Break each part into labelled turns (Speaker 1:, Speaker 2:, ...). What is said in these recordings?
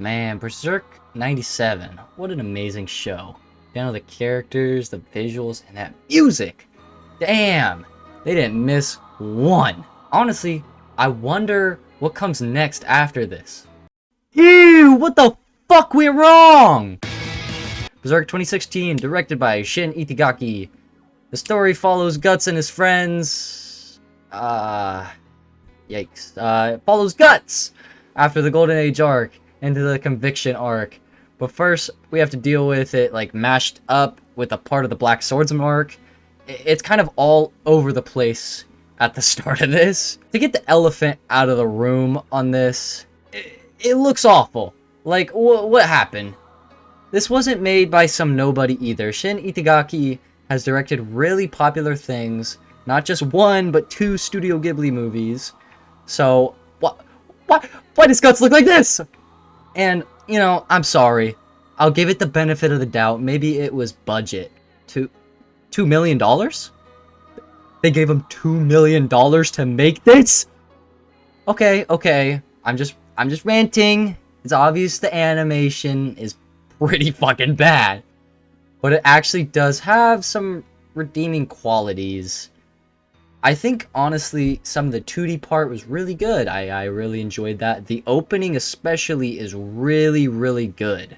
Speaker 1: Man, Berserk 97. What an amazing show. Down to the characters, the visuals, and that music. Damn, they didn't miss one. Honestly, I wonder what comes next after this. Ew, what the fuck went wrong? Berserk 2016, directed by Shin Itagaki. The story follows Guts and his friends. Yikes. Follows Guts after the Golden Age arc into the Conviction arc. But first, we have to deal with it like mashed up with a part of the Black Swordsman arc. It's kind of all over the place at the start of this. To get the elephant out of the room on this, it looks awful. Like, what happened? This wasn't made by some nobody either. Shin Itagaki has directed really popular things, not just one, but 2 Studio Ghibli movies. So, why does Guts look like this? And, you know, I'm sorry. I'll give it the benefit of the doubt. Maybe it was budget. $2 million? They gave him $2 million to make this? Okay. I'm just ranting. It's obvious the animation is pretty fucking bad. But it actually does have some redeeming qualities. I think, honestly, some of the 2D part was really good. I really enjoyed that. The opening especially is really, really good.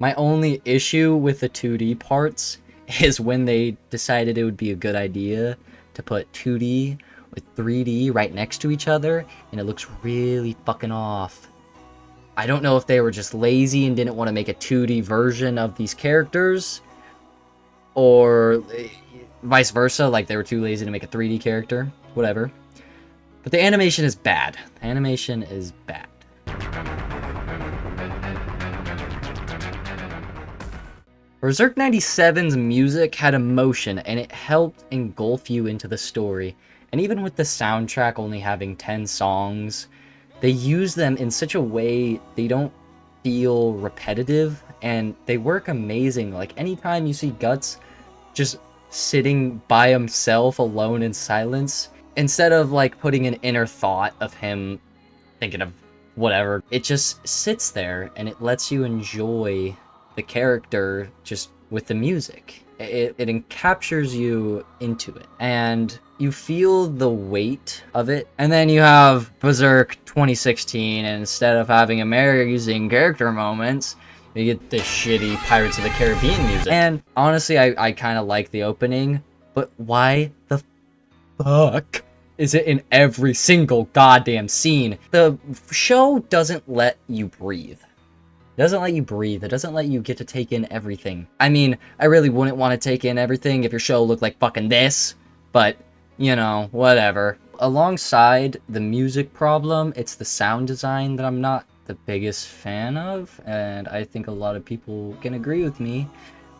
Speaker 1: My only issue with the 2D parts is when they decided it would be a good idea to put 2D with 3D right next to each other, and it looks really fucking off. I don't know if they were just lazy and didn't want to make a 2D version of these characters, or vice versa, like they were too lazy to make a 3D character, whatever. But the animation is bad. Animation is bad. Berserk 97's music had emotion, and it helped engulf you into the story. And even with the soundtrack only having 10 songs, they use them in such a way they don't feel repetitive, and they work amazing. Like, anytime you see Guts just sitting by himself alone in silence, instead of like putting an inner thought of him thinking of whatever, it just sits there and it lets you enjoy the character just with the music. It captures you into it, and you feel the weight of it. And then you have Berserk 2016, and instead of having amazing character moments, you get this shitty Pirates of the Caribbean music. And honestly, I kind of like the opening, but why the fuck is it in every single goddamn scene? The show doesn't let you breathe. It doesn't let you breathe. It doesn't let you get to take in everything. I mean, I really wouldn't want to take in everything if your show looked like fucking this, but, you know, whatever. Alongside the music problem, it's the sound design that I'm not the biggest fan of, and I think a lot of people can agree with me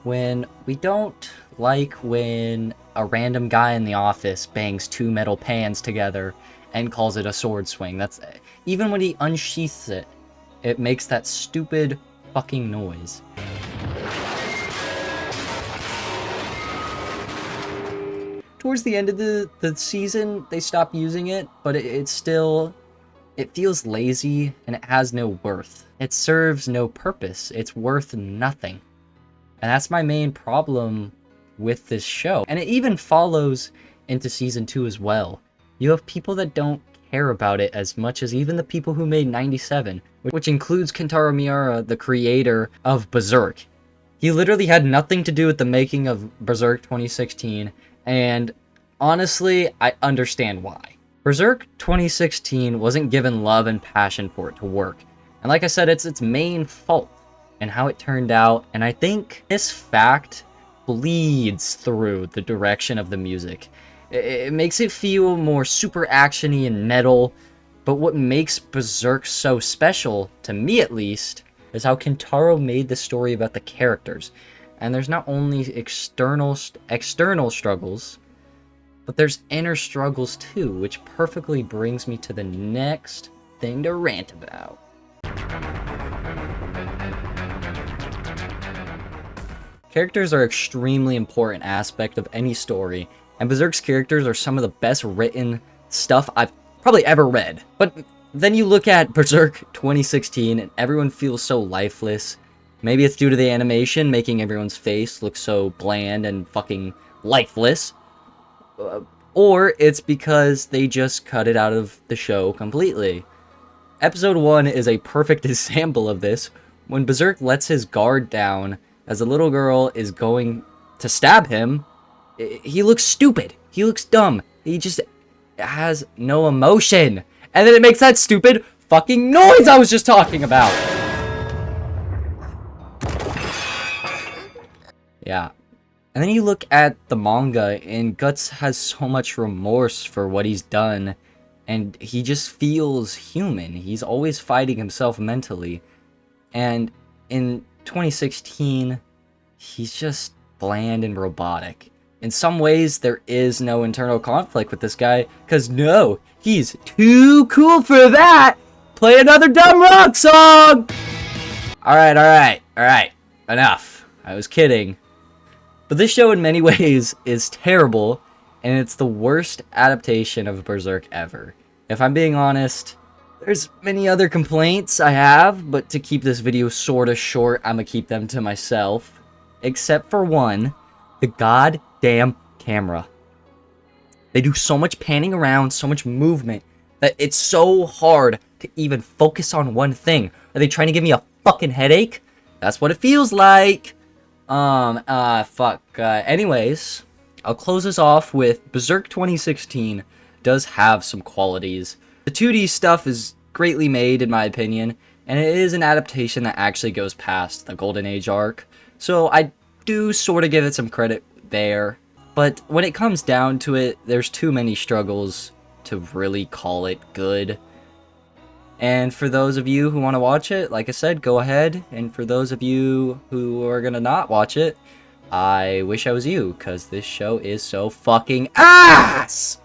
Speaker 1: when we don't like when a random guy in the office bangs 2 metal pans together and calls it a sword swing. That's even when he unsheaths it, it makes that stupid fucking noise. Towards the end of the season, they stop using it, but it feels lazy and it has no worth. It serves no purpose. It's worth nothing. And that's my main problem with this show. And it even follows into season 2 as well. You have people that don't care about it as much as even the people who made 97, which includes Kentaro Miura, the creator of Berserk. He literally had nothing to do with the making of Berserk 2016, and honestly, I understand why. Berserk 2016 wasn't given love and passion for it to work, and like I said, it's its main fault and how it turned out, and I think this fact bleeds through the direction of the music. It makes it feel more super actiony and metal, but what makes Berserk so special, to me at least, is how Kentaro made the story about the characters. And there's not only external struggles, but there's inner struggles too, which perfectly brings me to the next thing to rant about. Characters are an extremely important aspect of any story, and Berserk's characters are some of the best written stuff I've probably ever read. But Then you look at Berserk 2016 and everyone feels so lifeless. Maybe it's due to the animation making everyone's face look so bland and fucking lifeless. Or it's because they just cut it out of the show completely. Episode 1 is a perfect example of this. When Berserk lets his guard down as a little girl is going to stab him, he looks stupid. He looks dumb. He just has no emotion. And then it makes that stupid fucking noise I was just talking about. Yeah. And then you look at the manga, and Guts has so much remorse for what he's done, and he just feels human. He's always fighting himself mentally. And in 2016, he's just bland and robotic. In some ways, there is no internal conflict with this guy, because no, he's too cool for that! Play another dumb rock song! Alright, enough. I was kidding. But this show in many ways is terrible, and it's the worst adaptation of Berserk ever. If I'm being honest, there's many other complaints I have, but to keep this video sorta short, I'm gonna keep them to myself. Except for one, the goddamn camera. They do so much panning around, so much movement, that it's so hard to even focus on one thing. Are they trying to give me a fucking headache? That's what it feels like. Anyways, I'll close this off with Berserk 2016 does have some qualities. The 2D stuff is greatly made, in my opinion, and it is an adaptation that actually goes past the Golden Age arc. So I do sort of give it some credit there. But when it comes down to it, there's too many struggles to really call it good. And for those of you who want to watch it, like I said, go ahead. And for those of you who are gonna not watch it, I wish I was you, because this show is so fucking ass!